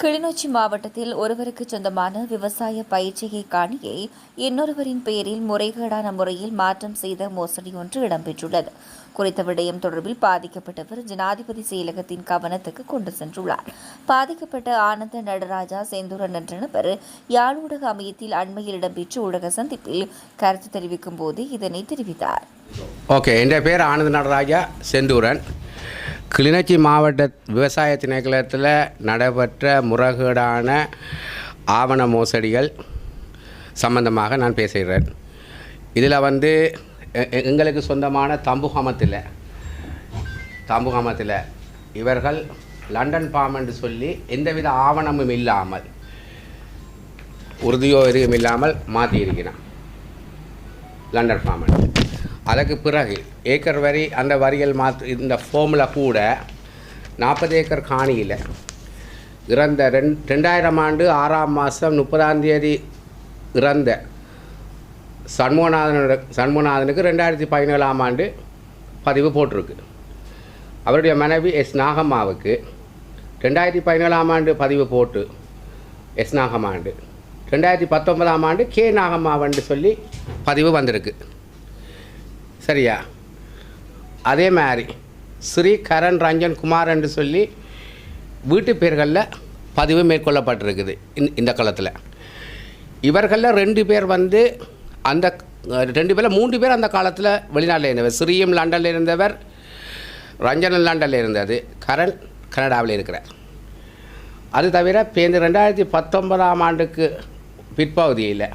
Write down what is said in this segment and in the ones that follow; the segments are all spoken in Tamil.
கிளிநொச்சி மாவட்டத்தில் ஒருவருக்கு சொந்தமான விவசாய பயிற்சியை காணியை இன்னொருவரின் பெயரில் முறைகேடான முறையில் மாற்றம் செய்த மோசடி ஒன்று இடம்பெற்றுள்ளது. குறித்த விடயம் தொடர்பில் பாதிக்கப்பட்டவர் ஜனாதிபதி செயலகத்தின் கவனத்துக்கு கொண்டு சென்றுள்ளார். பாதிக்கப்பட்ட ஆனந்த நடராஜா செந்தூரன் என்ற நபர் யாழ் ஊடக அமையத்தில் அண்மையில் இடம்பெற்ற ஊடக சந்திப்பில் கருத்து தெரிவிக்கும் போது இதனை தெரிவித்தார். என் பேர் ஆனந்த நடராஜா செந்தூரன். கிளிநொச்சி மாவட்ட விவசாய திணைக்களத்தில் நடைபெற்ற முறைகேடான ஆவண மோசடிகள் சம்பந்தமாக நான் பேசுகிறேன். இதில் எங்களுக்கு சொந்தமான தம்புகாமத்தில் இவர்கள் லண்டன் ஃபார்ம் என்று சொல்லி எந்தவித ஆவணமும் இல்லாமல் உறுதியோ எதுவும் இல்லாமல் மாற்றியிருக்கிறான் லண்டன் ஃபார்ம். அதுக்கு பிறகு ஏக்கர் வரி அந்த வரிகள் இந்த ஃபார்மில் கூட 40 ஏக்கர் காணியில் இறந்த 2000 ஆண்டு 6ஆம் மாதம் 30ஆம் தேதி இறந்த சண்முகநாதனுக்கு 2017ஆம் ஆண்டு பதிவு போட்டிருக்கு. அவருடைய மனைவி எஸ் நாகம்மாவுக்கு 2017ஆம் ஆண்டு பதிவு போட்டு எஸ் நாகம்மாண்டு 2019ஆம் ஆண்டு கே நாகம்மாவண்டு சொல்லி பதிவு வந்திருக்கு. சரியா? அதே மாதிரி ஸ்ரீ கரண் ரஞ்சன் குமார் என்று சொல்லி வீட்டு பேர்களில் பதிவு மேற்கொள்ளப்பட்டிருக்குது. இந்த காலத்தில் இவர்களில் 2 பேர் அந்த 2 பேரில் 3 பேர் அந்த காலத்தில் வெளிநாட்டில் இருந்தவர். ஸ்ரீயும் லண்டனில் இருந்தவர், ரஞ்சனும் லண்டனில் இருந்தது, கரண் கனடாவில் இருக்கிறார். அது தவிர 2019ஆம் ஆண்டுக்கு பிற்பகுதியில்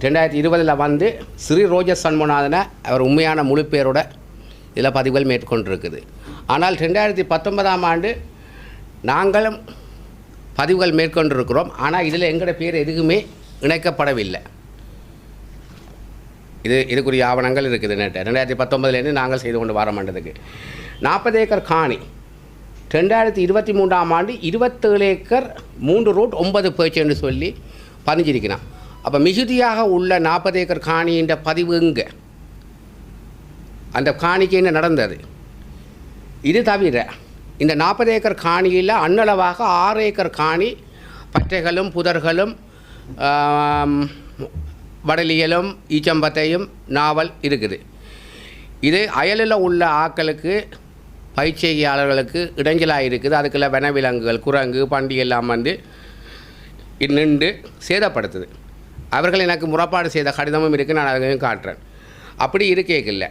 2020 ஸ்ரீ ரோஜஸ் சண்முகநாதனை அவர் உண்மையான முழு பேரோட இதில் பதிவுகள் மேற்கொண்டிருக்குது. ஆனால் 2019ஆம் ஆண்டு நாங்களும் பதிவுகள் மேற்கொண்டிருக்கிறோம். ஆனால் இதில் எங்களோட பேர் எதுவுமே இணைக்கப்படவில்லை. இதுக்குரிய ஆவணங்கள் இருக்குது. 2019 நாங்கள் செய்து கொண்டு வர மாட்டதுக்கு 40 ஏக்கர் காணி 2023ஆம் ஆண்டு 27 ஏக்கர் 3 ரூட் 9 பேச்சு என்று சொல்லி பதிஞ்சிருக்கிறான். அப்போ மிகுதியாக உள்ள 40 ஏக்கர் காணின்ற பதிவு இங்கே அந்த காணிக்கு என்ன நடந்தது? இது தவிர இந்த 40 ஏக்கர் காணியில் அன்னளவாக 6 ஏக்கர் காணி பற்றைகளும் புதர்களும் வடலியலும் ஈச்சம்பத்தையும் நாவல் இருக்குது. இது அயலில் உள்ள ஆக்களுக்கு பயிற்சியாளர்களுக்கு இடைஞ்சலாக இருக்குது. அதுக்குள்ள வனவிலங்குகள் குரங்கு பண்டி எல்லாம் நின்று சேதப்படுத்துது. அவர்கள் எனக்கு முறைப்பாடு செய்த கடிதமும் இருக்குது, நான் அதையும் காட்டுறேன். அப்படி இருக்கேக்கில்லை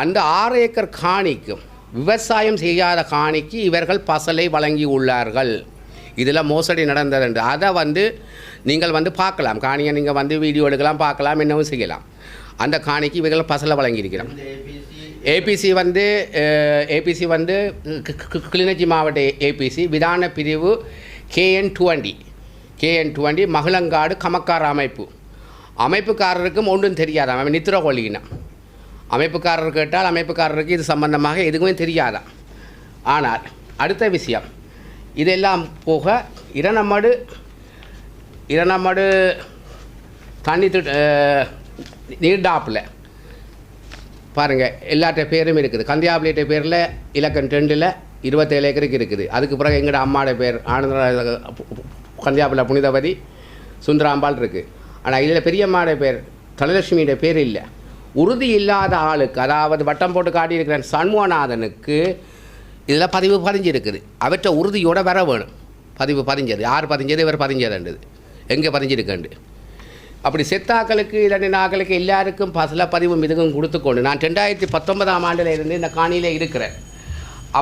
அந்த 6 ஏக்கர் காணிக்கும் விவசாயம் செய்யாத காணிக்கு இவர்கள் பசலை வழங்கி உள்ளார்கள். இதில் மோசடி நடந்தது என்று அதை நீங்கள் பார்க்கலாம். காணியை நீங்கள் வீடியோ எடுக்கலாம், பார்க்கலாம், என்னவும் செய்யலாம். அந்த காணிக்கு இவர்கள் பசலை வழங்கியிருக்கிறோம். ஏபிசி கிளிநொச்சி மாவட்ட ஏபிசி விதான பிரிவு KN20 மகளங்காடு கமக்கார அமைப்புக்காரருக்கும் ஒன்றும் தெரியாதான். அவன் நித்திர கொள்ளினான். அமைப்புக்காரர் கேட்டால் அமைப்புக்காரருக்கு இது சம்பந்தமாக எதுவுமே தெரியாதான். ஆனால் அடுத்த விஷயம் இதெல்லாம் போக இரணமடு தண்ணி நீர்டாப்பில் பாருங்கள் எல்லாட்ட பேரும் இருக்குது. கந்தியாபிலேட்ட பேரில் இலக்கம் 2ல் 27 ஏக்கருக்கு இருக்குது. அதுக்கு பிறகு எங்களோட அம்மாவோட பேர் ஆனந்த கந்தியாபில் புனிதவதி சுந்தராம்பாள் இருக்குது. ஆனால் இதில் பெரியம்மாவோட பேர் தனலட்சுமியோட பேர் இல்லை. உறுதி இல்லாத ஆளுக்கு, அதாவது வட்டம் போட்டு காட்டியிருக்கிற சண்முகநாதனுக்கு இதில் பதிவு பதிஞ்சிருக்குது. அவற்றை உறுதியோடு வர வேணும். பதிவு பதிஞ்சது யார் பதிஞ்சது, இவர் பதிஞ்சதுன்றது எங்கே பதிஞ்சிருக்கண்டு. அப்படி செத்தாக்களுக்கு நாக்களுக்கு எல்லாருக்கும் பசல பதிவும் இதுக்கும் கொடுத்துக்கொண்டு நான் 2019ஆம் ஆண்டில் இருந்து இந்த காணியில் இருக்கிறேன்.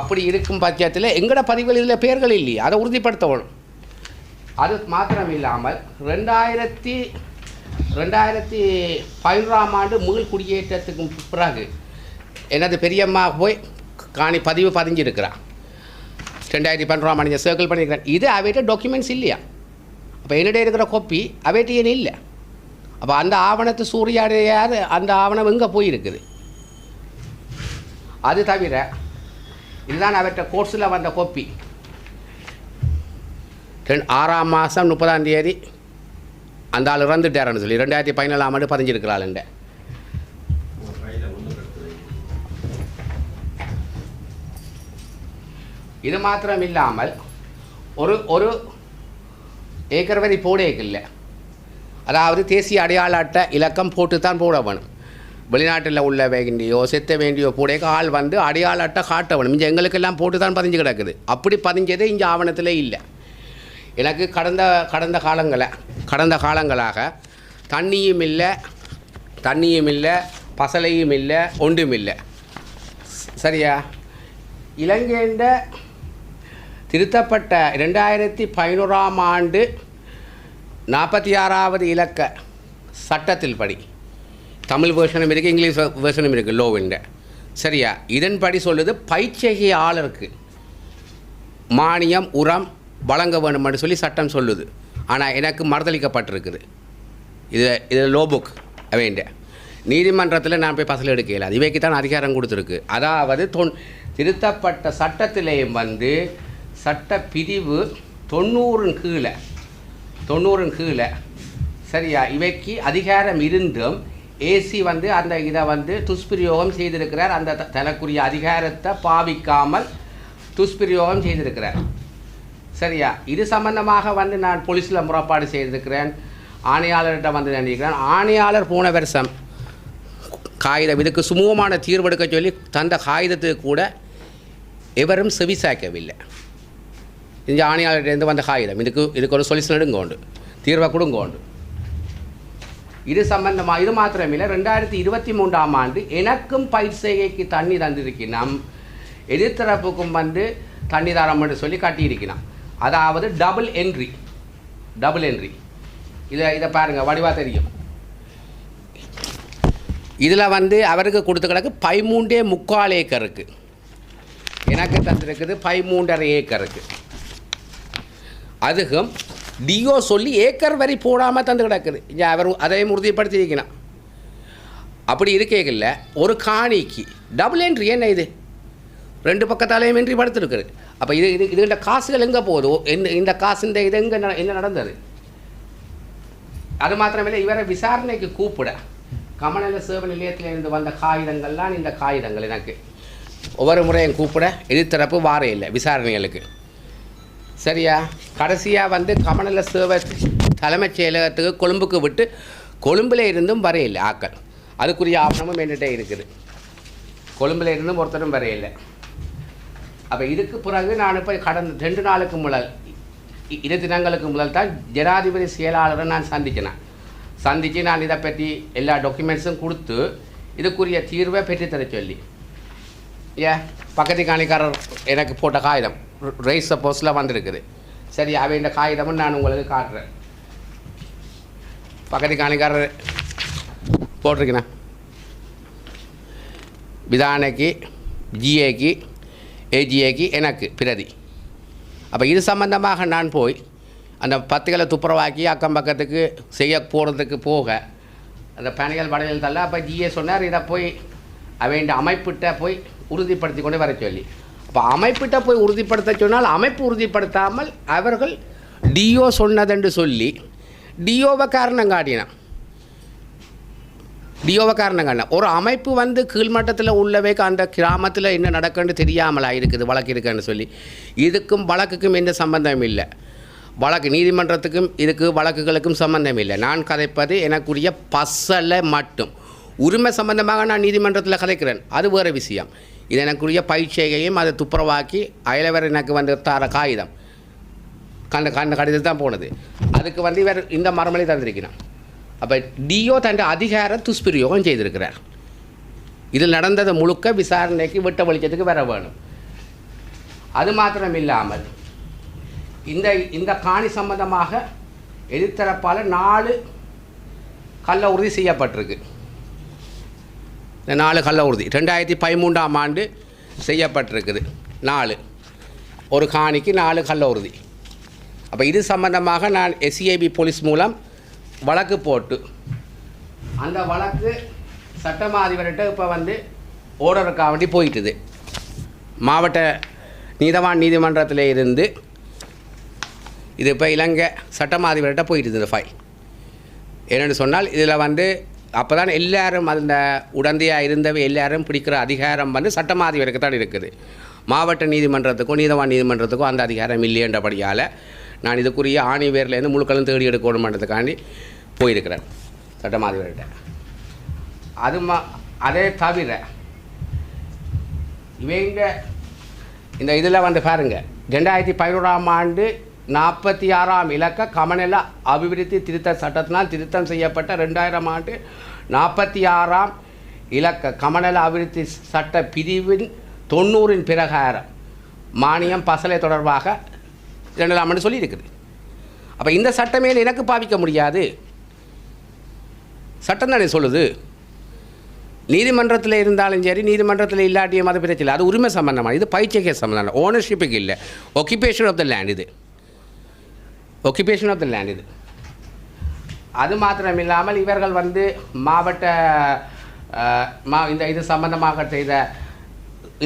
அப்படி இருக்கும் பட்சத்தில் எங்களோட பதிவுகள் இதில் பேர்கள் இல்லையே, அதை உறுதிப்படுத்தணும். அது மாத்திரம் இல்லாமல் 2011ஆம் ஆண்டு மீள் குடியேற்றத்துக்கு பிறகு எனது பெரியம்மா போய் காணி பதிவு பதிஞ்சிருக்கிறான். 2012ஆம் ஆண்டு சர்க்கிள் பண்ணியிருக்கிறேன். இது அவைட்ட டாக்குமெண்ட்ஸ் இல்லையா? அப்போ என்னிடையே இருக்கிற கோப்பி அவைட்ட ஏன் இல்லை? அப்போ அந்த ஆவணத்தை சூறையாடையார் அந்த ஆவணம் எங்கே போயிருக்குது? அது தவிர இதுதான் அவற்ற கோர்ஸில் வந்த கோப்பி. 6ஆம் மாதம் 30ஆம் தேதி அந்த ஆள் இறந்துட்டாருன்னு சொல்லி 2017ஆம் ஆண்டு பதிஞ்சிருக்கிறாள். இது மாத்திரம் இல்லாமல் ஒரு ஏக்கர் வரி போடேக்கில்லை. அதாவது தேசிய அடையாள அட்டை இலக்கம் போட்டு தான் போட வேணும். வெளிநாட்டில் உள்ள வேண்டியோ செத்த வேண்டியோ போடேக்க ஆள் வந்து அடையாள அட்டை காட்ட வேணும். இங்கே எங்களுக்கெல்லாம் போட்டு தான் பதிஞ்சு கிடக்குது. அப்படி பதிஞ்சதே இங்கே ஆவணத்தில் இல்லை. எனக்கு கடந்த காலங்களாக தண்ணியும் இல்லை, பசலையும் இல்லை, ஒன்றும் இல்லை. சரியா? இலங்கைண்ட திருத்தப்பட்ட 2011 ஆண்டு 46வது இலக்க சட்டத்தில் படி, தமிழ் வேர்ஷனும் இருக்குது, இங்கிலீஷ் வேர்ஷனும் இருக்குது லோவிண்ட. சரியா? இதன்படி சொல்லுது பயிற்சியாளருக்கு மானியம் உரம் வழங்க வேணும்னு சொல்லி சட்டம் சொல்லுது. ஆனால் எனக்கு மறுதளிக்கப்பட்டிருக்குது. இது லோ புக் வேண்ட நீதிமன்றத்தில் நான் போய் பசல் எடுக்க இயலாது. இவைக்கு தான் அதிகாரம் கொடுத்துருக்கு. அதாவது திருத்தப்பட்ட சட்டத்திலேயும் வந்து சட்ட பிரிவு 90 கீழே சரியா இவைக்கு அதிகாரம் இருந்தும் ஏசி வந்து அந்த இதை வந்து துஷ்பிரயோகம் செய்திருக்கிறார். அந்த தனக்குரிய அதிகாரத்தை பாவிக்காமல் துஷ்பிரயோகம் செய்திருக்கிறார். சரியா? இது சம்பந்தமாக வந்து நான் போலீஸில் முறைப்பாடு செய்திருக்கிறேன். ஆணையாளர்கிட்ட வந்து நினைக்கிறேன். ஆணையாளர் போன வருஷம் காகிதம் இதுக்கு சுமூகமான தீர்வெடுக்க சொல்லி தந்த காகிதத்துக்கு கூட எவரும் செவிசாய்க்கவில்லை. இந்த ஆணையாளர்கிட்ட வந்த காகிதம் இதுக்கு ஒரு சொல்யூஷன் எடுங்கோண்டு, தீர்வை கொடுங்கோண்டு. இது சம்பந்தமாக இது மாத்திரமில்லை, 2023ஆம் ஆண்டு எனக்கும் பயிர் செய்கைக்கு தண்ணி தந்திருக்கிறோம், எதிர்த்தரப்புக்கும் வந்து தண்ணி தரம்னு சொல்லி கட்டியிருக்கிறோம். அதாவது டபுள் என்ட்ரி இதை பாருங்கள், வடிவாக தெரியும். இதில் வந்து அவருக்கு கொடுத்த கிடக்கு 13.25 ஏக்கருக்கு, எனக்கு தந்திருக்குது 13.5 ஏக்கருக்கு. அதுக்கும் டிஓ சொல்லி ஏக்கர் வரி போடாமல் தந்து கிடக்குது. இங்கே அவர் அதையும் உறுதிப்படுத்தியிருக்கணும். அப்படி இருக்கேக்கில்ல ஒரு காணிக்கு டபுள் என்ட்ரி. என்ன இது 2 பக்கத்தாலேயும் என்ட்ரி படுத்துருக்குது. அப்போ இதுகிட்ட காசுகள் எங்கே போகுது? இந்த காசு இது எங்கே என்ன நடந்தது? அது மாத்திரமில்லை, இவரை விசாரணைக்கு கூப்பிட கமநல சேவை நிலையத்திலிருந்து வந்த காகிதங்கள்லாம் இந்த காகிதங்கள் எனக்கு ஒவ்வொரு முறையும் கூப்பிட எதிர்த்தரப்பு வார இல்லை விசாரணைகளுக்கு. சரியா? கடைசியாக வந்து கமநல சேவை தலைமைச் செயலகத்துக்கு கொழும்புக்கு விட்டு கொழும்பில் இருந்தும் வரையில்லை ஆக்கள். அதுக்குரிய ஆவணமும் என்கிட்ட இருக்குது. கொழும்பில் இருந்தும் ஒருத்தரும் வரையில்லை. அப்போ இதுக்கு பிறகு நான் இப்போ கடந்த 2 நாளுக்கு முதல் 2 தினங்களுக்கு முதல் தான் ஜனாதிபதி செயலாளரை நான் சந்தித்து நான் இதை பற்றி எல்லா டாக்குமெண்ட்ஸும் கொடுத்து இதுக்குரிய தீர்வை பெற்றுத்தர சொல்லி பக்கத்து காணிக்காரர் எனக்கு போட்ட காகிதம் ரைஸ் சப்போஸில் வந்திருக்குது. சரி, அவைண்ட காகிதமும் நான் உங்களுக்கு காட்டுறேன். பக்கத்து காணிக்காரர் போட்டிருக்கேன். விதானைக்கு, ஜிஏக்கு, ஏஜிஏக்கு எனக்கு பிரதி. அப்போ இது சம்பந்தமாக நான் போய் அந்த பத்துகளை துப்புரவாக்கி அக்கம் பக்கத்துக்கு செய்ய போகிறதுக்கு போக அந்த பணிகள் வடையில் தள்ள. அப்போ ஜிஏ சொன்னார் இதை போய் அவைண்ட அமைப்பிட்ட போய் உறுதிப்படுத்தி கொண்டு வர சொல்லி. அப்போ அமைப்பிட்ட போய் உறுதிப்படுத்த சொன்னால் அமைப்பு உறுதிப்படுத்தாமல் அவர்கள் டிஓ சொன்னதென்று சொல்லி டிஓவை காரணம் காட்டினான். ஒரு அமைப்பு வந்து கீழ்மட்டத்தில் உள்ளவைக்கு அந்த கிராமத்தில் என்ன நடக்குன்னு தெரியாமலா இருக்குது வழக்கு இருக்குன்னு சொல்லி. இதுக்கும் வழக்குக்கும் எந்த சம்பந்தம் இல்லை. வழக்கு நீதிமன்றத்துக்கும் இதுக்கு வழக்குகளுக்கும் சம்பந்தம் இல்லை. நான் கதைப்பது எனக்குரிய பசலை மட்டும். உரிமை சம்பந்தமாக நான் நீதிமன்றத்தில் கதைக்கிறேன், அது வேறு விஷயம். இது எனக்குரிய பயிற்சியையும் அதை துப்புரவாக்கி அயலவர் எனக்கு வந்து தர காகிதம் கண்ட கடிதம் தான் போனது. அதுக்கு வந்து இவர் இந்த மரமலை தந்திருக்கிறான். அப்போ டிஓ தன் அதிகார துஷ்பிரயோகம் செய்திருக்கிறார். இதில் நடந்தது முழுக்க விசாரணைக்கு விட்ட வெளிச்சத்துக்கு வர வேணும். அது மாத்திரம் இல்லாமல் இந்த காணி சம்பந்தமாக எதிர்த்தரப்பால் 4 கள்ள உறுதி செய்யப்பட்டிருக்கு. இந்த 4 கள்ள உறுதி 2013ஆம் ஆண்டு செய்யப்பட்டிருக்குது. 4 ஒரு காணிக்கு 4 கள்ள உறுதி. அப்போ இது சம்பந்தமாக நான் SCIB போலீஸ் மூலம் வழக்கு போட்டு அந்த வழக்கு சட்டமா அதிபர்கிட்ட இப்போ வந்து ஓர்டருக்காக வேண்டி போயிட்டுது. மாவட்ட நீதவான் நீதிமன்றத்தில் இருந்து இது இப்போ இலங்கை சட்டமா அதிபர்கிட்ட போயிட்டுது இந்த ஃபைல். என்னென்னு சொன்னால் இதில் வந்து அப்போ தான் எல்லோரும் அந்த உடந்தையாக இருந்தவை எல்லோரும் பிடிக்கிற அதிகாரம் வந்து சட்டமா அதிபருக்கு தான் இருக்குது. மாவட்ட நீதிமன்றத்துக்கோ நீதவான் நீதிமன்றத்துக்கோ அந்த அதிகாரம் இல்லையன்றபடியால் நான் இதுக்குரிய ஆணிவேர்லேருந்து முழுக்களும் தேடி எடுக்கணுமன்றதுக்காண்டி போயிருக்கிறேன் சட்டமாதிபர்கிட்ட. அதே தவிர இவங்க இந்த இதில் வந்து பாருங்கள் 2011ஆம் ஆண்டு 46ஆம் இலக்க கமநல அபிவிருத்தி திருத்த சட்டத்தினால் திருத்தம் செய்யப்பட்ட 2000ஆம் ஆண்டு 46ஆம் இலக்க கமநல அபிவிருத்தி சட்ட பிரிவின் 90 பிரகாரம் மானியம் பசலை தொடர்பாக 2000ஆம் ஆண்டு சொல்லியிருக்குது. அப்போ இந்த சட்டமே எனக்கு பாவிக்க முடியாது, சட்டம் தானே சொல்லுது. நீதிமன்றத்தில் இருந்தாலும் சரி, நீதிமன்றத்தில் இல்லாட்டியும் அது பிரச்சனை இல்லை, அது உரிமை சம்பந்தமாக. இது பயிற்சிக்கே சம்பந்தம், ஓனர்ஷிப்புக்கு இல்லை. ஒக்கிபேஷன் ஆஃப் த லேண்ட் இது, ஒக்கிபேஷன் ஆஃப் த லேண்ட் இது. அது மாத்திரம் இல்லாமல் இவர்கள் வந்து மாவட்ட இந்த இது சம்பந்தமாக செய்த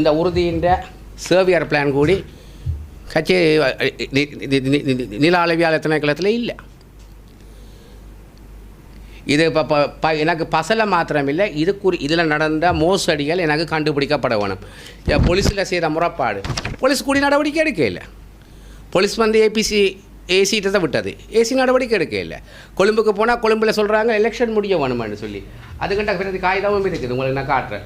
இந்த உறுதியின் சேவியர் பிளான் கூடி கட்சி நில அளவியாளர் திணைக்களத்தில் இல்லை. இது இப்போ எனக்கு பசலை மாத்திரம் இல்லை, இதில் நடந்த மோசடிகள் எனக்கு கண்டுபிடிக்கப்பட வேணும். போலீஸில் செய்த முறைப்பாடு போலீஸ் கூடி நடவடிக்கை எடுக்க இல்லை. போலீஸ் வந்து ஏசிகிட்ட தான் விட்டது, ஏசி நடவடிக்கை எடுக்க இல்லை. கொழும்புக்கு போனால் கொழும்பில் சொல்கிறாங்க எலெக்ஷன் முடிய வேணுமான்னு சொல்லி. அதுக்கிட்ட பிறகு காகிதமும் இருக்குது, உங்களுக்கு நான் காட்டுறேன்.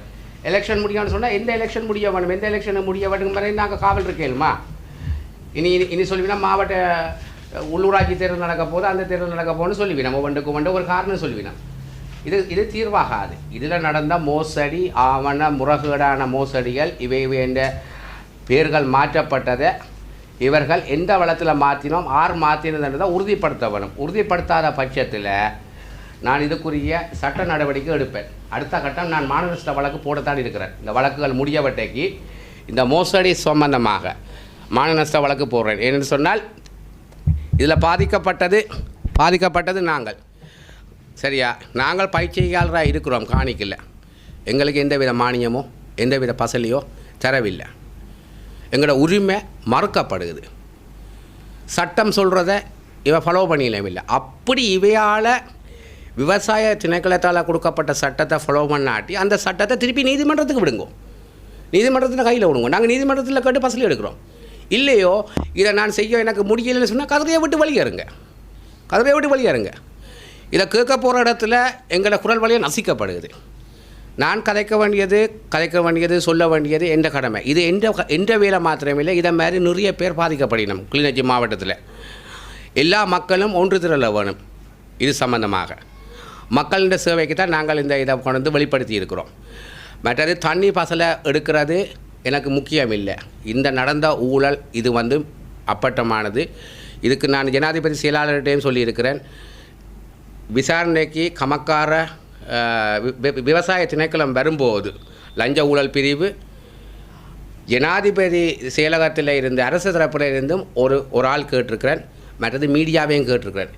எலெக்ஷன் முடியும்னு சொன்னால் எந்த எலெக்ஷன் முடிய வேணும், எந்த எலெக்ஷனை முடிய வேணும் மாதிரி நாங்கள் காவல் இருக்கேனுமா. இனி சொல்லுவீங்கன்னா மாவட்ட உள்ளூராட்சி தேர்தல் நடக்க போது அந்த தேர்தல் நடக்க போகணும்னு சொல்லுவீங்க. ஒவ்வொன்றுக்கு ஒரு காரணம் சொல்லுவீங்க. இது தீர்வாகாது. இதில் நடந்த மோசடி, ஆவண முறைகேடான மோசடிகள் இவை என்ற பேர்கள் மாற்றப்பட்டதை இவர்கள் எந்த வளத்தில் மாற்றினோம், ஆறு மாற்றினதுன்றதை உறுதிப்படுத்த வேணும். உறுதிப்படுத்தாத பட்சத்தில் நான் இதுக்குரிய சட்ட நடவடிக்கை எடுப்பேன். அடுத்த கட்டம் நான் மாநகர வழக்கு போடத்தான் இருக்கிறேன். இந்த வழக்குகள் முடியவட்டைக்கு இந்த மோசடி சம்பந்தமாக மாநகர வழக்கு போடுறேன். ஏன்னு சொன்னால் இதில் பாதிக்கப்பட்டது நாங்கள். சரியா, நாங்கள் பயிற்சியாளராக இருக்கிறோம். காணிக்கல எங்களுக்கு எந்தவித மானியமோ எந்தவித பசலியோ தரவில்லை. எங்களோட உரிமை மறுக்கப்படுது. சட்டம் சொல்கிறத ஃபாலோ பண்ணிடவில்லை. அப்படி இவையால் விவசாய திணைக்களத்தால் கொடுக்கப்பட்ட சட்டத்தை ஃபாலோ பண்ணாட்டி அந்த சட்டத்தை திருப்பி நீதிமன்றத்துக்கு விடுங்க, நீதிமன்றத்தில் கையில் விடுங்க. நாங்கள் நீதிமன்றத்தில் கேட்டு பசலி எடுக்கிறோம். இல்லையோ இதை நான் செய்ய எனக்கு முடியலைன்னு சொன்னால் கதவையை விட்டு வெளியேறுங்க, கதவையை விட்டு வெளியேறுங்க. இதை கேட்க போகிற இடத்துல எங்களை குரல் வழியை நசிக்கப்படுது. நான் கதைக்க வேண்டியது சொல்ல வேண்டியது எந்த கடமை. இது எந்த வேலை மாத்திரமில்லை, இதை மாதிரி நிறைய பேர் பாதிக்கப்படணும். கிளிநொச்சி மாவட்டத்தில் எல்லா மக்களும் ஒன்று திரள வேணும். இது சம்பந்தமாக மக்களின் சேவைக்கு தான் நாங்கள் இந்த இதை கொண்டு வந்து வெளிப்படுத்தி இருக்கிறோம். மற்றது தண்ணி பசலை எடுக்கிறது எனக்கு முக்கியம் இல்லை. இந்த நடந்த ஊழல் இது வந்து அப்பட்டமானது. இதுக்கு நான் ஜனாதிபதி செயலாளர்கிட்டையும் சொல்லியிருக்கிறேன். விசாரணைக்கு கமக்கார விவசாய திணைக்களம் வரும்போது லஞ்ச ஊழல் பிரிவு ஜனாதிபதி செயலகத்தில் இருந்து அரசு தரப்பில் இருந்தும் ஒரு ஆள் கேட்டிருக்கிறேன். மற்றது மீடியாவையும் கேட்டிருக்கிறேன்.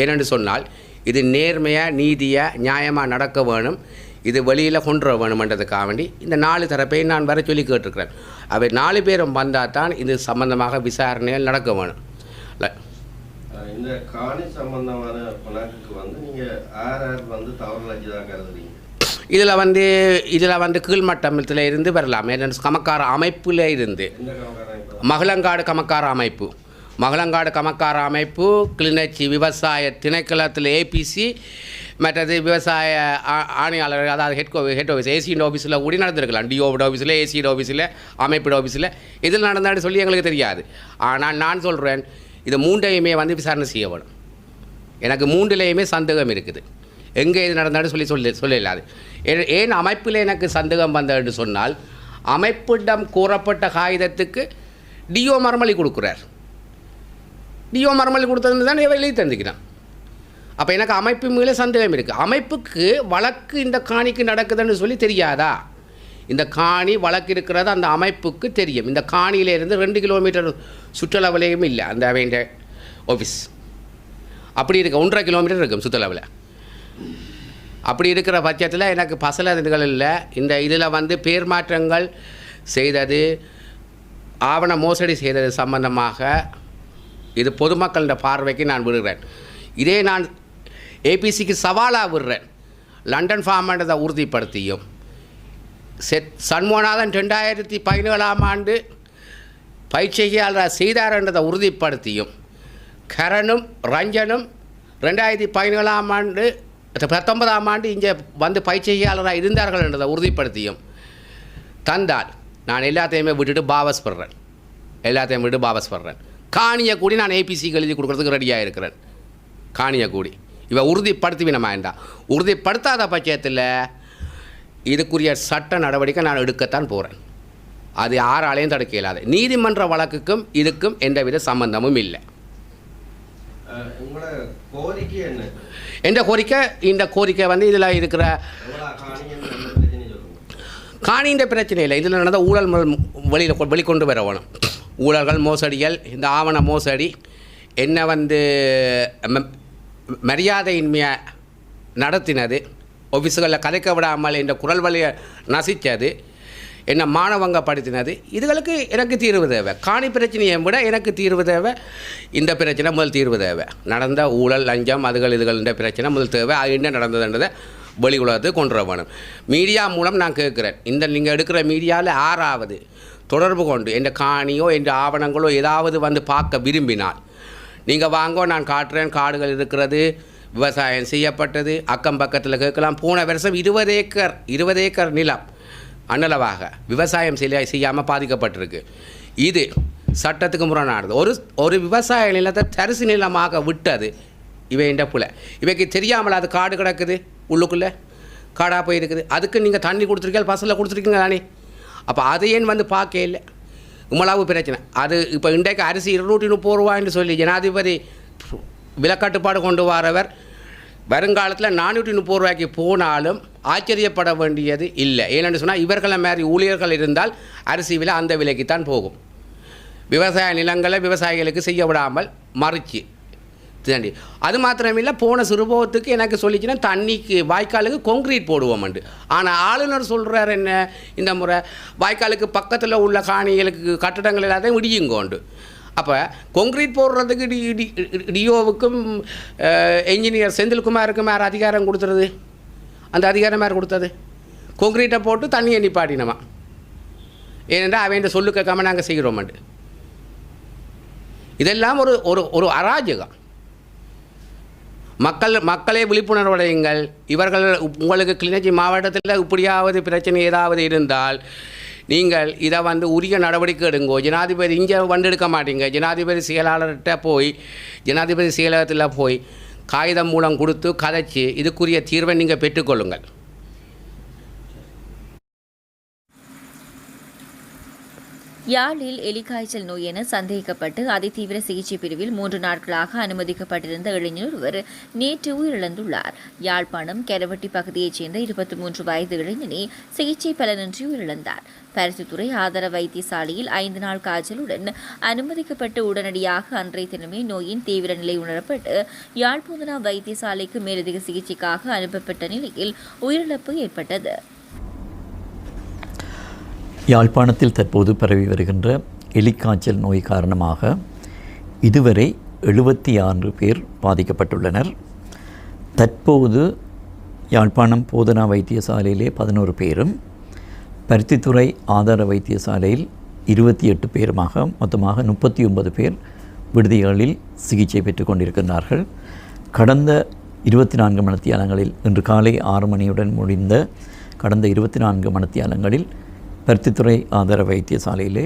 ஏனென்று சொன்னால் இது நேர்மையாக நீதியாக நியாயமாக நடக்க வேணும், இது வெளியில் கொண்டு வர வேணுமென்றதுக்காக வேண்டி இந்த 4 தரப்பையும் நான் வர சொல்லி கேட்டிருக்கிறேன். அவை 4 பேரும் வந்தால் தான் இது சம்பந்தமாக விசாரணைகள் நடக்க வேணும். இந்த காணி சம்பந்தமான வழக்குக்கு வந்து நீங்கள் யார் வந்து தவறு லஞ்சதாக கருதுறீங்க? இதில் வந்து கீழ்மட்டத்தில் இருந்து வரலாம். ஏன்னா கமக்கார அமைப்பில் இருந்து மகளங்காடு கமக்கார அமைப்பு கிளிநொச்சி விவசாய திணைக்களத்தில் ஏபிசி மற்றது விவசாய ஆணையாளர், அதாவது ஹெட் ஆஃபீஸ் ஏசியின் ஆஃபீஸில் கூடி நடந்திருக்கலாம். டிஓட ஆஃபீஸில், ஏசியோட ஆஃபீஸில், அமைப்போட ஆஃபீஸில் இதில் நடந்தான்னு சொல்லி எங்களுக்கு தெரியாது. ஆனால் நான் சொல்கிறேன், இது 3ஐயுமே வந்து விசாரணை செய்ய வேணும். எனக்கு 3லேயுமே சந்தேகம் இருக்குது. எங்கே இது நடந்தாலும் சொல்லலாது. ஏன் அமைப்பில் எனக்கு சந்தேகம் வந்ததுன்னு சொன்னால், அமைப்பிடம் கூறப்பட்ட காகிதத்துக்கு டிஓ மறுமொழி கொடுக்குறார். டிஓ மறுமொழி கொடுத்ததுன்னு தான் எழுதி தந்துக்கிறான். அப்போ எனக்கு அமைப்பு மேலே சந்தேகம் இருக்குது. அமைப்புக்கு வழக்கு இந்த காணிக்கு நடக்குதுன்னு சொல்லி தெரியாதா? இந்த காணி வழக்கு இருக்கிறது அந்த அமைப்புக்கு தெரியும். இந்த காணியிலேருந்து 2 கிலோமீட்டர் சுற்றளவுலேயும் இல்லை அந்த வேண்டிய ஆஃபீஸ். அப்படி இருக்க 1.5 கிலோமீட்டர் இருக்கும் சுற்றளவில். அப்படி இருக்கிற பட்சத்தில் எனக்கு பசலதுகள் இல்லை. இந்த இதில் வந்து பேர் மாற்றங்கள் செய்தது, ஆவண மோசடி செய்தது சம்பந்தமாக இது பொதுமக்களோட பார்வைக்கு நான் விடுகிறேன். இதே நான் ஏபிசிக்கு சவாலாக விடுறேன். லண்டன் ஃபார்மன்றதை உறுதிப்படுத்தியும் சண்முகநாதன் 2017ஆம் ஆண்டு பயிற்சியாளர் செய்தார்ன்றதை உறுதிப்படுத்தியும் கரணும் ரஞ்சனும் 2017ஆம் ஆண்டு 19ஆம் ஆண்டு இங்கே வந்து பயிற்சியாளராக இருந்தார்கள் என்றதை உறுதிப்படுத்தியும் தந்தால் நான் எல்லாத்தையுமே விட்டுட்டு பாவஸ் படுறேன். காணியை கூடி நான் ஏபிசிக்கு எழுதி கொடுக்குறதுக்கு ரெடியாக இருக்கிறேன். காணியை கூடி இவ உறுதிப்படுத்துவினமா என்றா உறுதிப்படுத்தாத பட்சத்தில் இதுக்குரிய சட்ட நடவடிக்கை நான் எடுக்கத்தான் போகிறேன். அது யாராலையும் தடுக்க இயலாது. நீதிமன்ற வழக்குக்கும் இதுக்கும் எந்தவித சம்பந்தமும் இல்லை. உங்களோட கோரிக்கை என்ன? எந்த கோரிக்கை? இந்த கோரிக்கை வந்து இதில் இருக்கிற காணின்ற பிரச்சனை இல்லை. இதில் நடந்த ஊழல் வெளிக்கொண்டு வர வேணும். ஊழல்கள், மோசடிகள், இந்த ஆவண மோசடி என்ன வந்து மரியாதையின்மையை நடத்தினது, ஆஃபீஸுகளில் கதைக்க விடாமல் இந்த குரல் வழியை நசித்தது, என்ன மானவங்கப்படுத்தினது, இதுகளுக்கு எனக்கு தீர்வு தேவை. காணி பிரச்சனையை விட எனக்கு தீர்வு தேவை. இந்த பிரச்சனை முதல் தீர்வு தேவை. நடந்த ஊழல், லஞ்சம், இதுகள் பிரச்சனை முதல் தேவை. அது என்ன நடந்ததுன்றதை வெளி உலகத்துக்கு கொண்டு வர வேணும். மீடியா மூலம் நான் கேட்குறேன், இந்த நீங்கள் எடுக்கிற மீடியாவில் யாராவது தொடர்பு கொண்டு எந்த காணியோ எந்த ஆவணங்களோ ஏதாவது வந்து பார்க்க விரும்பினால் நீங்கள் வாங்கோ, நான் காட்டுறேன். காடுகள் இருக்கிறது, விவசாயம் செய்யப்பட்டது, அக்கம் பக்கத்தில் கேட்கலாம். போன வருஷம் 20 ஏக்கர் நிலம் அன்னளவாக விவசாயம் செய்யாமல் பாதிக்கப்பட்டிருக்கு. இது சட்டத்துக்கு முரணானது. ஒரு விவசாய நிலத்தை தரிசு நிலமாக விட்டது இவைண்ட புல. இவைக்கு தெரியாமல் அது காடு கிடக்குது, உள்ளுக்குள்ளே காடாக போயிருக்குது. அதுக்கு நீங்கள் தண்ணி கொடுத்துருக்கீங்க, பசலில் கொடுத்துருக்கீங்க தானே. அப்போ அதை ஏன் வந்து பார்க்க இல்லை? இவ்வளவு பிரச்சனை. அது இப்போ இன்றைக்கு அரிசி 230 ரூபாய்ன்னு சொல்லி ஜனாதிபதி விலக்கட்டுப்பாடு கொண்டு வரவர் வருங்காலத்தில் 430 ரூபாய்க்கு போனாலும் ஆச்சரியப்பட வேண்டியது இல்லை. ஏன்னு சொன்னால் இவர்களை மாதிரி ஊழியர்கள் இருந்தால் அரிசி விலை அந்த விலைக்குத்தான் போகும். விவசாய நிலங்களை விவசாயிகளுக்கு செய்ய விடாமல் மறிச்சு தாண்டி. அது மாத்திரமில்லை, போன சிறுபோகத்துக்கு எனக்கு சொல்லிச்சுன்னா தண்ணிக்கு வாய்க்காலுக்கு கொங்க்ரீட் போடுவோம்ண்டு. ஆனால் ஆளுநர் சொல்கிறார் என்ன, இந்த முறை வாய்க்காலுக்கு பக்கத்தில் உள்ள காணிகளுக்கு கட்டடங்கள் எல்லாத்தையும் இடியுங்கோண்டு. அப்போ கொங்க்ரீட் போடுறதுக்கு டிஓவுக்கும் என்ஜினியர் செந்தில்குமாருக்கும் யார் அதிகாரம் கொடுத்துறது? அந்த அதிகாரம் யார் கொடுத்தது? கொங்க்ரீட்டை போட்டு தண்ணியை நிப்பாட்டினமா. ஏனென்றால் அவன் சொல்லு கேட்காம நாங்கள் செய்கிறோமாண்டு. இதெல்லாம் ஒரு அராஜகம். மக்களே விழிப்புணர்வடையுங்கள். இவர்கள் உங்களுக்கு கிளிநொச்சி மாவட்டத்தில் இப்படியாவது பிரச்சனை ஏதாவது இருந்தால் நீங்கள் இதை வந்து உரிய நடவடிக்கை எடுங்கோ. ஜனாதிபதி இங்கே வந்து எடுக்க மாட்டீங்க. ஜனாதிபதி செயலாளர்கிட்ட போய் ஜனாதிபதி செயலகத்தில் போய் காகிதம் மூலம் கொடுத்து கதைச்சி இதுக்குரிய தீர்வை நீங்கள் பெற்றுக்கொள்ளுங்கள். யாழில் எலிக்காய்ச்சல் நோய் என சந்தேகிக்கப்பட்டு அதிதீவிர சிகிச்சை பிரிவில் 3 நாட்களாக அனுமதிக்கப்பட்டிருந்த இளைஞர் ஒருவர் நேற்று உயிரிழந்துள்ளார். யாழ்ப்பாணம் கெரவட்டி பகுதியைச் சேர்ந்த 23 வயது இளைஞனே சிகிச்சை பலனின்றி உயிரிழந்தார். பருத்தித்துறை ஆதார வைத்தியசாலையில் 5 நாள் காய்ச்சலுடன் அனுமதிக்கப்பட்டு உடனடியாக அன்றைய தினமே நோயின் தீவிர நிலை உணரப்பட்டு யாழ்ப்பாண வைத்தியசாலைக்கு மேலதிக சிகிச்சைக்காக அனுப்பப்பட்ட நிலையில் உயிரிழப்பு ஏற்பட்டது. யாழ்ப்பாணத்தில் தற்போது பரவி வருகின்ற எலிக்காய்ச்சல் நோய் காரணமாக இதுவரை 76 பேர் பாதிக்கப்பட்டுள்ளனர். தற்போது யாழ்ப்பாணம் போதனா வைத்தியசாலையிலே 11 பேரும், பருத்தித்துறை ஆதார வைத்தியசாலையில் 28 பேருமாக மொத்தமாக 39 பேர் விடுதிகளில் சிகிச்சை பெற்றுக் கொண்டிருக்கின்றார்கள். கடந்த 24 மணித்தியாலங்களில் இன்று காலை 6 மணியுடன் முடிந்த கடந்த 24 மணித்தியாலங்களில் பருத்தித்துறை ஆதார வைத்தியசாலையிலே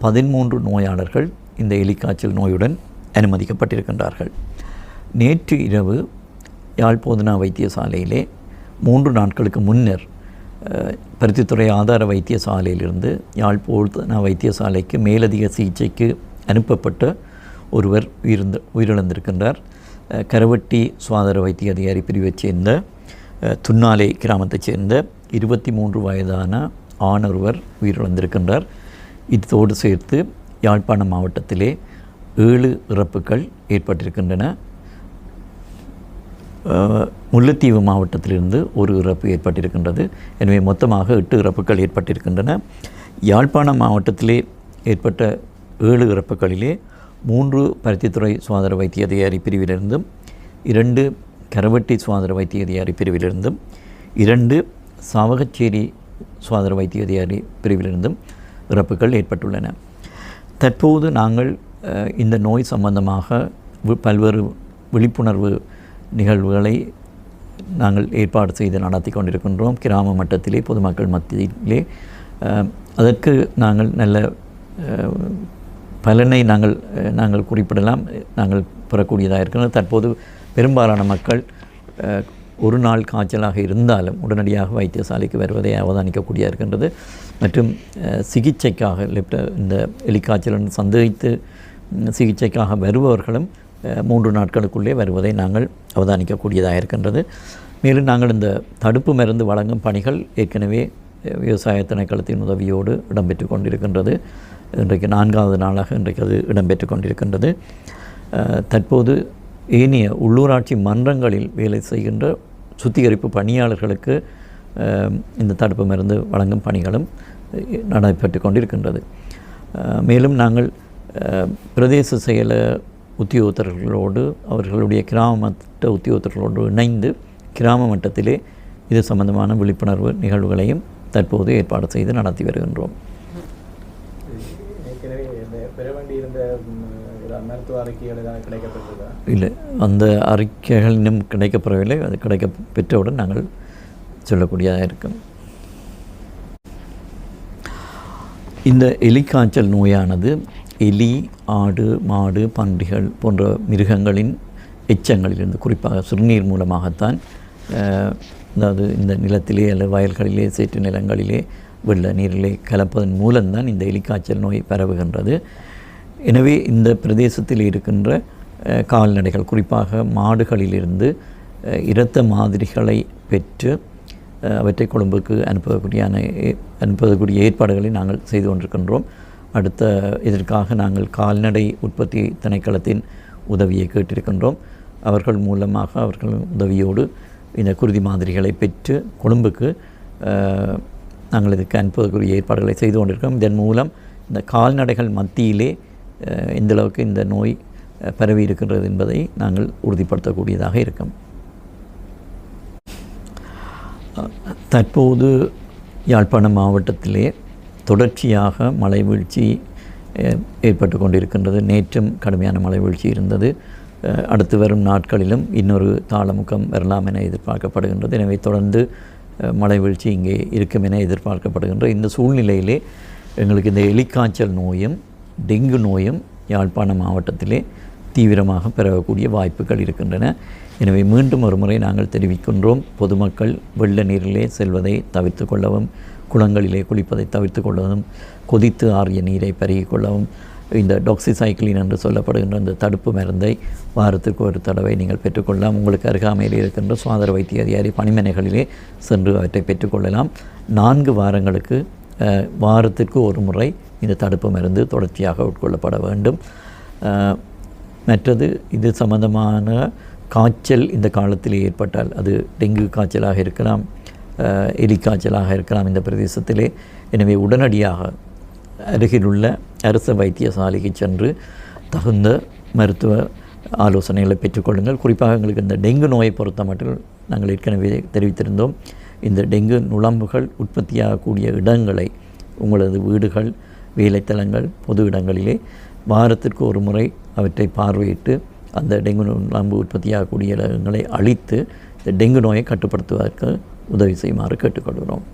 13 நோயாளர்கள் இந்த எலிக்காய்ச்சல் நோயுடன் அனுமதிக்கப்பட்டிருக்கின்றார்கள். நேற்று இரவு யாழ்ப்போதனா வைத்தியசாலையிலே 3 நாட்களுக்கு முன்னர் பருத்தித்துறை ஆதார வைத்தியசாலையிலிருந்து யாழ்ப்போதனா வைத்தியசாலைக்கு மேலதிக சிகிச்சைக்கு அனுப்பப்பட்ட ஒருவர் உயிரிழந்திருக்கின்றார். கரவட்டி சுகாதார வைத்திய அதிகாரி பிரிவைச் சேர்ந்த துன்னாலை கிராமத்தைச் சேர்ந்த 23 வயதான ஆணொருவர் உயிரிழந்திருக்கின்றார். இதோடு சேர்த்து யாழ்ப்பாணம் மாவட்டத்திலே 7 இறப்புகள் ஏற்பட்டிருக்கின்றன. முல்லைத்தீவு மாவட்டத்திலிருந்து ஒரு இறப்பு ஏற்பட்டிருக்கின்றது. எனவே மொத்தமாக 8 இறப்புகள் ஏற்பட்டிருக்கின்றன. யாழ்ப்பாணம் மாவட்டத்திலே ஏற்பட்ட 7 இறப்புகளிலே 3 பருத்தித்துறை சுகாதார வைத்திய அதிகாரி பிரிவிலிருந்தும், 2 கரவட்டி சுகாதார வைத்திய அதிகாரி பிரிவிலிருந்தும், 2 சாவகச்சேரி சுகாதார வைத்திய அதிகாரி பிரிவிலிருந்தும் இறப்புகள் ஏற்பட்டுள்ளன. தற்போது நாங்கள் இந்த நோய் சம்பந்தமாக பல்வேறு விழிப்புணர்வு நிகழ்வுகளை நாங்கள் ஏற்பாடு செய்து நடத்தி கொண்டிருக்கின்றோம். கிராம மட்டத்திலே பொதுமக்கள் மத்தியிலே அதற்கு நாங்கள் நல்ல பலனை நாங்கள் குறிப்பிடலாம், நாங்கள் பெறக்கூடியதாக இருக்கிறது. தற்போது பெரும்பாலான மக்கள் ஒரு நாள் காய்ச்சலாக இருந்தாலும் உடனடியாக வைத்தியசாலைக்கு வருவதை அவதானிக்கக்கூடியதாக இருக்கின்றது. மற்றும் சிகிச்சைக்காக இந்த எலிக்காய்ச்சல் சந்தேகித்து சிகிச்சைக்காக வருபவர்களும் 3 நாட்களுக்குள்ளே வருவதை நாங்கள் அவதானிக்கக்கூடியதாக இருக்கின்றது. மேலும் நாங்கள் இந்த தடுப்பு மருந்து வழங்கும் பணிகள் ஏற்கனவே விவசாய திணைக்களத்தின் உதவியோடு இடம்பெற்று கொண்டிருக்கின்றது. இன்றைக்கு 4வது நாளாக இன்றைக்கு அது இடம்பெற்று கொண்டிருக்கின்றது. தற்போது ஏனைய உள்ளூராட்சி மன்றங்களில் வேலை செய்கின்ற சுத்திகரிப்பு பணியாளர்களுக்கு இந்த தடுப்பு மருந்து வழங்கும் பணிகளும் நடைபெற்று கொண்டிருக்கின்றது. மேலும் நாங்கள் பிரதேச செயல உத்தியோகத்தர்களோடு அவர்களுடைய கிராம மட்ட உத்தியோகத்தர்களோடு இணைந்து கிராம மட்டத்திலே இது சம்பந்தமான விழிப்புணர்வு நிகழ்வுகளையும் தற்போது ஏற்பாடு செய்து நடத்தி வருகின்றோம். இல்லை, அந்த அறிக்கைகள் இன்னும் கிடைக்கப்பெறவில்லை. அது பெற்றவுடன் நாங்கள் சொல்லக்கூடியதாக இருக்கும். இந்த எலிக்காய்ச்சல் நோயானது எலி, ஆடு, மாடு, பன்றிகள் போன்ற மிருகங்களின் எச்சங்களிலிருந்து, குறிப்பாக சிறுநீர் மூலமாகத்தான், அதாவது இந்த நிலத்திலே அல்லது வயல்களிலே, சேற்று நிலங்களிலே, வெள்ள நீரிலே கலப்பதன் மூலம்தான் இந்த எலிக்காய்ச்சல் நோய் பரவுகின்றது. எனவே இந்த பிரதேசத்தில் இருக்கின்ற கால்நடைகள், குறிப்பாக மாடுகளிலிருந்து இரத்த மாதிரிகளை பெற்று அவற்றை கொழும்புக்கு அனுப்பக்கூடிய ஏற்பாடுகளை நாங்கள் செய்து கொண்டிருக்கின்றோம். இதற்காக நாங்கள் கால்நடை உற்பத்தி திணைக்களத்தின் உதவியை கேட்டிருக்கின்றோம். அவர்கள் மூலமாக அவர்களின் உதவியோடு இந்த குருதி மாதிரிகளை பெற்று கொழும்புக்கு நாங்கள் இதுக்கு அனுப்பக்கூடிய ஏற்பாடுகளை செய்து கொண்டிருக்கிறோம். இதன் மூலம் இந்த கால்நடைகள் மத்தியிலே எந்தளவுக்கு இந்த நோய் பரவி இருக்கின்றது என்பதை நாங்கள் உறுதிப்படுத்தக்கூடியதாக இருக்கும். தற்போது யாழ்ப்பாணம் மாவட்டத்திலே தொடர்ச்சியாக மழை வீழ்ச்சி ஏற்பட்டு கொண்டிருக்கின்றது. நேற்றும் கடுமையான மழை வீழ்ச்சி இருந்தது. அடுத்து வரும் நாட்களிலும் இன்னொரு தாளமுகம் வரலாம் என எதிர்பார்க்கப்படுகின்றது. எனவே தொடர்ந்து மழை வீழ்ச்சி இங்கே இருக்கும் என எதிர்பார்க்கப்படுகின்ற இந்த சூழ்நிலையிலே எங்களுக்கு இந்த எலிக்காய்ச்சல் நோயும் டெங்கு நோயும் யாழ்ப்பாணம் மாவட்டத்திலே தீவிரமாக பரவக்கூடிய வாய்ப்புகள் இருக்கின்றன. எனவே மீண்டும் ஒரு முறை நாங்கள் தெரிவிக்கின்றோம், பொதுமக்கள் வெள்ள நீரிலே செல்வதை தவிர்த்து கொள்ளவும், குளங்களிலே குளிப்பதை தவிர்த்து கொள்ளவும், கொதித்து ஆறிய நீரை பருகிக் கொள்ளவும், இந்த டாக்ஸிசைக்ளின் என்று சொல்லப்படுகின்ற இந்த தடுப்பு மருந்தை வாரத்திற்கு ஒரு தடவை நீங்கள் பெற்றுக்கொள்ளலாம். உங்களுக்கு அருகாமையில் இருக்கின்ற சுகாதார வைத்திய அதிகாரி பணிமனைகளிலே சென்று அவற்றை பெற்றுக்கொள்ளலாம். 4 வாரங்களுக்கு வாரத்திற்கு ஒரு முறை இந்த தடுப்பு மருந்து தொடர்ச்சியாக உட்கொள்ளப்பட வேண்டும். மற்றது இது சம்பந்தமான காய்ச்சல் இந்த காலத்தில் ஏற்பட்டால், அது டெங்கு காய்ச்சலாக இருக்கலாம், எலிக்காய்ச்சலாக இருக்கலாம் இந்த பிரதேசத்திலே. எனவே உடனடியாக அருகிலுள்ள அரசு வைத்தியசாலைக்கு சென்று தகுந்த மருத்துவ ஆலோசனைகளை பெற்றுக்கொள்ளுங்கள். குறிப்பாக எங்களுக்கு இந்த டெங்கு நோயை பொறுத்த மட்டும் நாங்கள் ஏற்கனவே தெரிவித்திருந்தோம், இந்த டெங்கு நுளம்புகள் உற்பத்தியாகக்கூடிய இடங்களை, உங்களது வீடுகள், வேலைத்தலங்கள், பொது இடங்களிலே வாரத்திற்கு ஒரு முறை அவற்றை பார்வையிட்டு அந்த டெங்கு நுளம்பு உற்பத்தியாகக்கூடிய இடங்களை அழித்து இந்த டெங்கு நோயை கட்டுப்படுத்துவதற்கு உதவி செய்யுமாறு கேட்டுக்கொள்கிறோம்.